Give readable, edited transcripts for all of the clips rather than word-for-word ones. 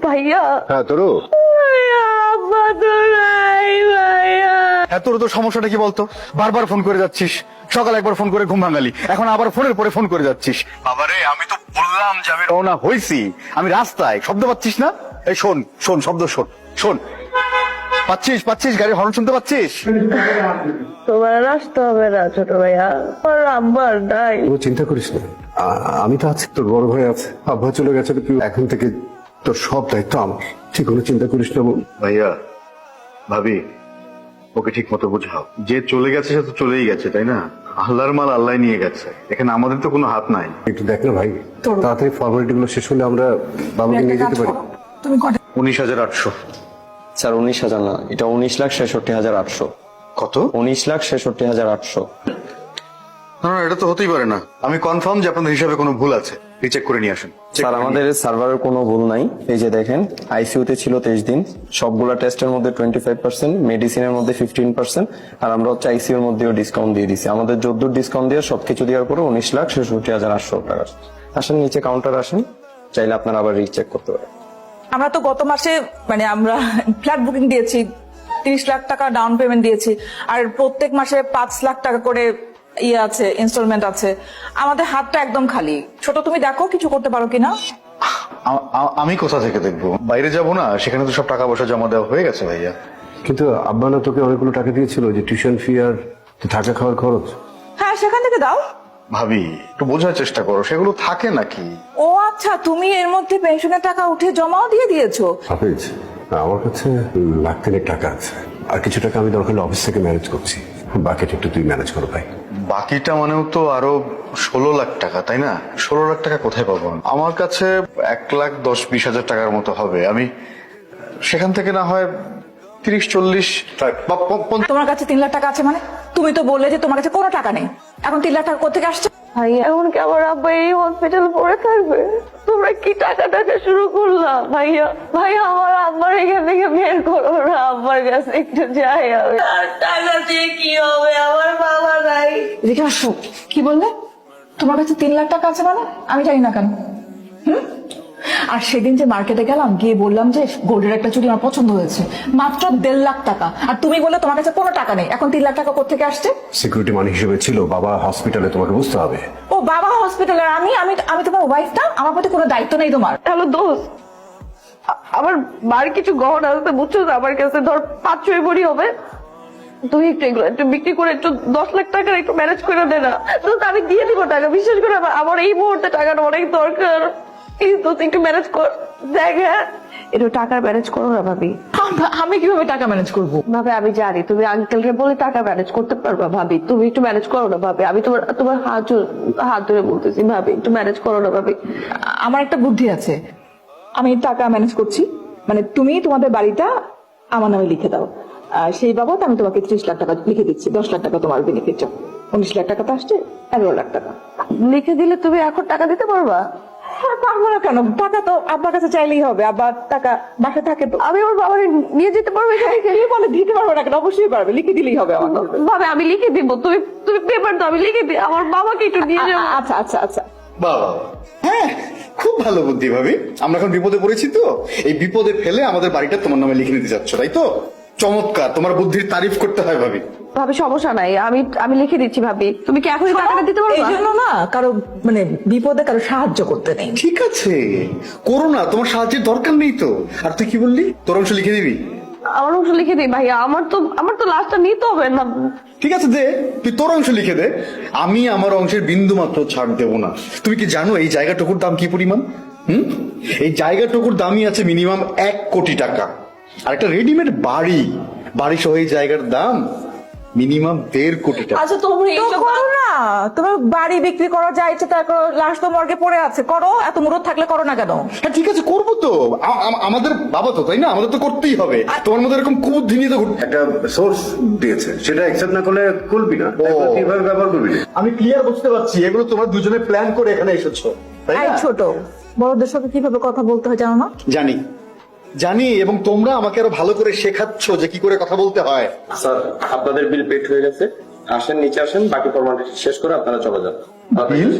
ভাইয়া হ্যাঁ তোরু আব্বা তো নাই ভাইয়া। হ্যাঁ তোর তো সমস্যাটা কি বলতো? বারবার ফোন করে যাচ্ছিস, সকালে একবার ফোন করে ঘুম ভাঙালি, এখন আবার ফোনের পরে ফোন করে যাচ্ছিস। বাবারে আমি তো বললাম যে আমি রওনা হইছি, আমি রাস্তায়, শব্দ পাচ্ছিস না? এই শোন শোন, শব্দ শোন শোন, পাচ্ছিস পাচ্ছিস? গাড়ির হর্ন শুনতে পাচ্ছিস? তোমার আসতে হবে না ছোট ভাইয়া, আমার আব্বার নাই। কোনো চিন্তা করিস না, আমি তো আছি, তোর বড় ভাই আছে, আব্বা চলে গেছে, তুই এখন থেকে তোর সব দায়িত্ব আমার। ঠিক কোনো চিন্তা করিস না বোন। ভাইয়া ভাবি ওকে ঠিক মতো বুঝাও, যে চলে গেছে সে তো চলেই গেছে, তাই না? আল্লাহর মাল আল্লাহ নিয়ে গেছে, এখানে আমাদের তো কোনো হাত নাই। একটু দেখ না ভাই, তাড়াতাড়ি ফর্মালিটি গুলো শেষ হলে আমরা বাবাকে নিয়ে যেতে পারি। 19,800। স্যার 19,000 না, এটা 19,66,800। কত? 19,66,800। না না, এটা তো হতেই পারে না। আমি কনফার্ম যে আপনাদের হিসাবে কোনো ভুল আছে, রিচেক করে নিয়ে আসেন। স্যার আমাদের সার্ভারের কোনো ভুল নাই। এই যে দেখেন, আইসিইউতে ছিল 23 দিন, সবগুলা টেস্টের মধ্যে 25%, মেডিসিনের মধ্যে 15%, আর আমরা হচ্ছে আইসিইউর মধ্যেও ডিসকাউন্ট দিয়ে দিছি। আমাদের 14 ডিসকাউন্ট দিয়ে সবকিছু দেওয়ার পরে 19,66,800 টাকা। আসেন নিচে কাউন্টার আসেন, চাইলে আপনারা আবার রিচেক করতে পারেন। আমরা তো গত মাসে আমরা ফ্ল্যাট বুকিং দিয়েছি, 30 লাখ টাকা ডাউন পেমেন্ট দিয়েছি, আর প্রত্যেক মাসে 5 লাখ টাকা করে আছে, ইনস্টলমেন্ট আছে। আমাদের হাতটা একদম খালি। ছোট তুমি দেখো কিছু করতে পারো কিনা। আমি কোথা থেকে দেখবো? বাইরে যাব না, সেখানে তো সব টাকা পয়সা জমা দেওয়া হয়ে গেছে ভাইয়া। কিন্তু আব্বা না তোকে অনেকগুলো টাকা দিয়েছিল, যে টিউশন ফি আর থাকা খাওয়ার খরচ? হ্যাঁ, সেখান থেকে দাও। ভাবি একটু বোঝার চেষ্টা করো, সেগুলো থাকে নাকি? ও আচ্ছা, তুমি এর মধ্যে পেনশনের টাকা উঠে জমাও দিয়ে দিয়েছো। হাফিজ, আমার কাছে লাখ তিনেক টাকা আছে, আর কিছু টাকা আমি দরকার হলে অফিস থেকে ম্যানেজ করছি, বাকিটা একটু তুই ম্যানেজ করো ভাই। বাকিটা মানেও তো আরো 16 লাখ টাকা, তাই না? 16 লাখ টাকা কোথায় পাবো? আমার কাছে 1,10,20,000 টাকার মতো হবে। আমি সেখান থেকে না হয় 30-40 বা 50। তোমার কাছে 3 লাখ টাকা আছে মানে? তুমি তো বললে যে তোমার কাছে কোনো টাকা নেই, এখন 3 লাখ টাকা কোথেকে আসছে? ভাইয়া এখন কি আমার আব্বা এই হসপিটাল পড়ে থাকবে? তোমরা কি টাকা টাকা শুরু করলা? ভাইয়া ভাইয়া আমার আব্বার এখান থেকে বের করো না, আব্বার কাছে একটু যাই আমি। আর টাকা দিয়ে কি হবে, আমার বাবা নাই। এদিকে আসো। কি বললে? তোমার কাছে 3 লাখ টাকা আছে মানে? আমি জানি না কেন। আর সেদিন যে মার্কেটে গেলাম, গিয়ে বললাম যে গোল্ডের একটা চুড়ি আমার পছন্দ হয়েছে, মাত্র 1.5 লাখ টাকা, আর তুমি বললে তোমার কাছে কোনো টাকা নেই। এখন 3 লাখ টাকা কোথেকে আসছে? সিকিউরিটি মানি হিসেবে ছিল, বাবা হসপিটালে, তোমাকে বুঝতে হবে। ও বাবা হসপিটালে, আমি আমি আমি তোমার ওয়াইফ না? আমার প্রতি কোনো দায়িত্ব নেই তোমার? হ্যালো দোস্ত, আমার বাড়ির কিছু গহনা আছে বুঝছো, আমার কাছে ধর 5-6 ভরি হবে। তুই একটু এগুলো একটু বিক্রি করে একটু 10 লাখ টাকা একটু ম্যানেজ করে দে না দোস্ত, আমি দিয়ে দিব টাকা, বিশেষ করে আমার এই মুহূর্তে টাকাটা অনেক দরকার। দোস্ত একটু ম্যানেজ কর, দেখ। হ্যাঁ একটু টাকার ম্যানেজ করো না ভাবি। আমি কিভাবে টাকা ম্যানেজ করবো? ভাবে আমি জানি তুমি আঙ্কেলকে বলে টাকা ম্যানেজ করতে পারবা, ভাবি তুমি একটু ম্যানেজ করো না ভাবি, আমি তোমার হাত ধরে বলতেছি, ভাবি একটু ম্যানেজ করো না ভাবি। আমার একটা বুদ্ধি আছে, আমি টাকা ম্যানেজ করছি। মানে তুমি তোমাদের বাড়িটা আমার নামে লিখে দাও, আর সেই বাবদ আমি তোমাকে 30 লাখ টাকা লিখে দিচ্ছি। 10 লাখ টাকা তোমার বেনিফিট, 19 লাখ টাকা তো আসছে, 11 লাখ টাকা লিখে দিলে তুমি এখন টাকা দিতে পারবা? হ্যাঁ, পারবো না কেন? টাকা তো আব্বার কাছে চাইলেই হবে, আব্বার টাকা বাসায় থাকে তো। আমি আমার বাবার নিয়ে যেতে পারবো? বলে দিতে পারবো না কেন? অবশ্যই পারবে, লিখে দিলেই হবে আমার। ভাবে আমি লিখে দিব, তুমি তুমি পেপার দাও, আমি লিখে দিই, আমার বাবাকে একটু নিয়ে যাবো। আচ্ছা আচ্ছা আচ্ছা। বাবা হ্যাঁ, খুব ভালো বুদ্ধি ভাবি। আমরা এখন বিপদে পড়েছি, তো এই বিপদে ফেলে আমাদের বাড়িটা তোমার নামে লিখে নিতে যাচ্ছ, তাই তো? চমৎকার, তোমার বুদ্ধির তারিফ করতে হয় ভাবি। ভাবি সমস্যা নাই, আমি লিখে দিচ্ছি ভাবি, তুমি কি এখনই টাকাটা দিতে এই পারবা? জন্য না কারো বিপদে কারো সাহায্য করতে নেই। ঠিক আছে, করো না, তোমার সাহায্যের দরকার নেই তো। আর তুই কি বললি, তোর অংশ লিখে দিবি? আমার অংশ লিখে দিই ভাইয়া, আমার তো লাস্টটা নিতে হবে না। ঠিক আছে দে, তুই তোর অংশ লিখে দে, আমি আমার অংশের বিন্দু মাত্র ছাড় দেবো না। তুমি কি জানো এই জায়গাটুকুর দাম কি পরিমাণ? এই জায়গাটুকুর দামই আছে মিনিমাম 1 কোটি টাকা। আর একটা রেডিমেড বাড়ি সহ এই জায়গার দাম মিনিমাম 1.5 কোটি টাকা। আচ্ছা তুমি করো না, তোমার বাড়ি বিক্রি করা যায়, ইচ্ছে তার লাশ তো মর্গে পড়ে আছে, করো। এত মুরত থাকলে করো না কেন? হ্যাঁ ঠিক আছে, করবো তো। আমাদের বাবা তো, তাই না? আমাদের তো করতেই হবে। তোমার মধ্যে এরকম কুবুদ্ধি নিয়ে তো একটা সোর্স দিয়েছে, সেটা অ্যাকসেপ্ট না করলে করবি না, কিভাবে ব্যবহার করবি না? আমি ক্লিয়ার বুঝতে পারছি, এগুলো তোমরা দুজনে প্ল্যান করে এখানে এসেছো, তাই এই না? ছোট, বড়দের সাথে কিভাবে কথা বলতে হয় জানো না? জানি, এবং তোমরা আমাকে আরো ভালো করে শেখাচ্ছ যে কি করে কথা বলতে হয়। স্যার আপনাদের বিল পেড হয়ে গেছে, আসেন নিচে আসেন, বাকি ফর্মালিটি শেষ করে আপনারা চলে যান। বিল?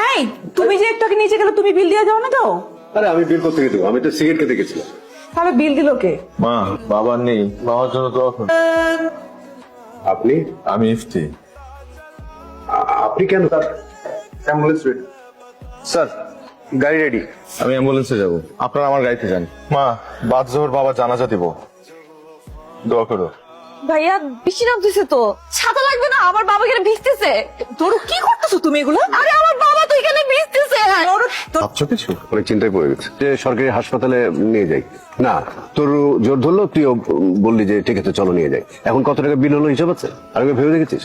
এই তুমি যে একটু আগে নিচে গেলে, তুমি বিল দিয়ে যাও না? যাও। আরে আমি বিল করতে দেবো, আমি তো সিগারেট খেতে গেছিলাম। তাহলে বিল দিল কে? মা, বাবা নেই, বাবার জন্য দোয়া করুন। আপনি আমি ইফতি। আপনি কেন তার অ্যাম্বুলেন্স রেডি? স্যার গাড়ি রেডি। আমি অ্যাম্বুলেন্সে যাব, আপনারা আমার গাড়িতে যান। মা, বাদ জোহর বাবা জানাজা দিব, দোয়া করো। ভাইয়া বৃষ্টি নামতেছে তো, ছাতা লাগবে না? আমার বাবা এখানে ভিজতেছে। তোর কি করতেছো তুমি এগুলো? আরে আমার বাবা তো এখানে ভিজতেছে। ভাবছো কিছু? অনেক চিন্তায় পড়ে গেছে যে সরকারি হাসপাতালে নিয়ে যাই। না, তোর জোর ধরলো, তুইও বললি যে ঠিক আছে চলো নিয়ে যাই। এখন কত টাকা বিল হলো হিসাব আছে? আর একবার ভেবে দেখেছিস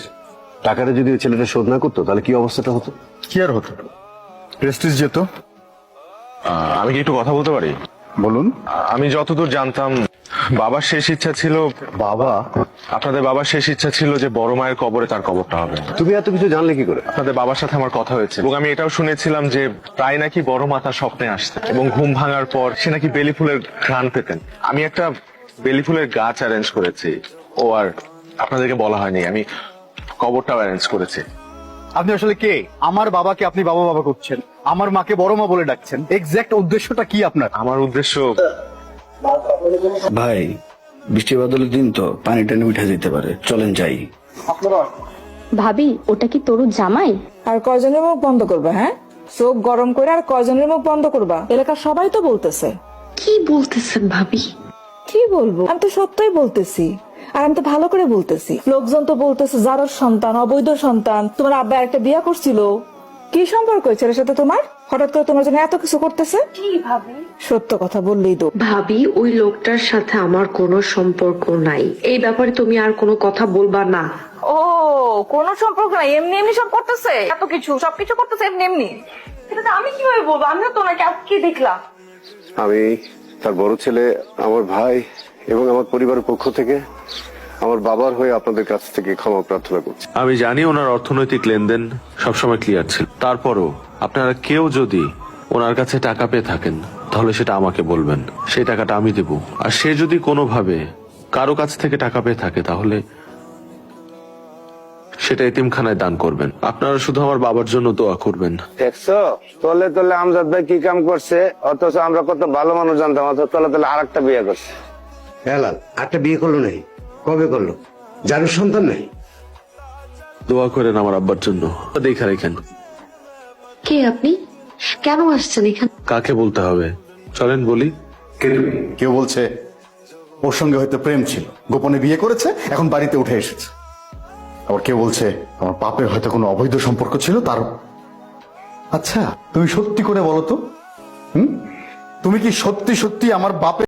টাকাটা যদি ওই ছেলেটা শোধ না করতো তাহলে কি অবস্থাটা হতো? কি আর হতো, প্রেস্টিজ যেত। আমি কি একটু কথা বলতে পারি? বলুন। আমি যতদূর জানতাম বাবার শেষ ইচ্ছা ছিল, বাবা, আপনাদের বাবার শেষ ইচ্ছা ছিল যে বড় মায়ের কবরে তার কবরটা হবে। তুমি এত কিছু জানলে কি করে? আপনাদের বাবার সাথে আমার কথা হয়েছে এবং আমি এটাও শুনেছিলাম যে প্রায় নাকি বড় মা তার স্বপ্নে আসতেন এবং ঘুম ভাঙার পর সে নাকি বেলি ফুলের ঘ্রাণ পেতেন। আমি একটা বেলি ফুলের গাছ অ্যারেঞ্জ করেছি, ও আর আপনাদেরকে বলা হয়নি, আমি কবরটাও অ্যারেঞ্জ করেছি। আপনি আসলে কে? আমার বাবাকে আপনি বাবা বাবা করছেন, আমার মাকে বড় মা বলে ডাকছেন। এক্সাক্ট উদ্দেশ্যটা কি আপনার? আমার উদ্দেশ্য, ভাই বৃষ্টি বাদলের দিন তো পানি টানি উঠে যেতে পারে, চলেন যাই। ভাবি ওটা কি তরুর জামাই? আর কয়জনের মুখ বন্ধ করবা? হ্যাঁ, চোখ গরম করে আর কয়জনের মুখ বন্ধ করবা? এলাকার সবাই তো বলতেছে। কি বলতেছেন ভাবি? কি বলবো, আমি তো সত্যই বলতেছি, আর আমি তো ভালো করে বলতেছি। লোকজন তো বলতেছে জারর সন্তান, অবৈধ সন্তান, তোমার আব্বা একটা বিয়ে করছিল। কি সম্পর্ক হয়েছে ছেলের সাথে তোমার? হঠাৎ করে তোমার জন্য এত কিছু করতেছে? কি ভাবি? সত্য কথা বললেই তো। ভাবি ওই লোকটার সাথে আমার কোনো সম্পর্ক নাই, এই ব্যাপারে তুমি আর কোনো কথা বলবা না। ও, কোনো সম্পর্ক নাই, এমনি এমনি সব করতেছে, এত কিছু সবকিছু করতেছে এমনি এমনি। এটা তো আমি কিভাবে বলবো? আমিও তো ওনাকে আজকে দেখলাম। আমি তার বড় ছেলে, আমার ভাই এবং আমার পরিবারের পক্ষ থেকে আমার বাবার হয়ে আপনাদের কাছ থেকে ক্ষমা প্রার্থনা করছি। আমি জানি ওনার অর্থনৈতিক লেনদেন সবসময় ক্লিয়ার ছিল, তারপরও আপনারা কেউ যদি ওনার কাছে টাকা পেয়ে থাকেন তাহলে সেটা আমাকে বলবেন, সেই টাকাটা আমি দেব। আর সে যদি কোনোভাবে কারো কাছ থেকে টাকা পেয়ে থাকে তাহলে সেটা এতিমখানায় দান করবেন। আপনারা শুধু আমার বাবার জন্য দোয়া করবেন। দেখছো তলে তলে আমজাদ ভাই কি কাম করছে, অথচ আমরা কত ভালো মানুষ জানতাম, অথচ তলে তলে আর একটা বিয়ে করছে। হেলাল একটা বিয়ে করলো নাই, কবে করলো? যার সন্তান নাই। দোয়া করেন আমার আব্বার জন্য। দেখা রেখেন কে আপনি? কেন আসছেন এখানে? কাকে বলতে হবে, চলেন বলি। কেউ বলছে ওর সঙ্গে হয়তো প্রেম ছিল, গোপনে বিয়ে করেছে, এখন বাড়িতে উঠে এসেছে। আবার কেউ বলছে আমার বাপের হয়তো কোনো অবৈধ সম্পর্ক ছিল তার। আচ্ছা তুমি সত্যি করে বলো তো, তুমি কি সত্যি সত্যি আমার বাপের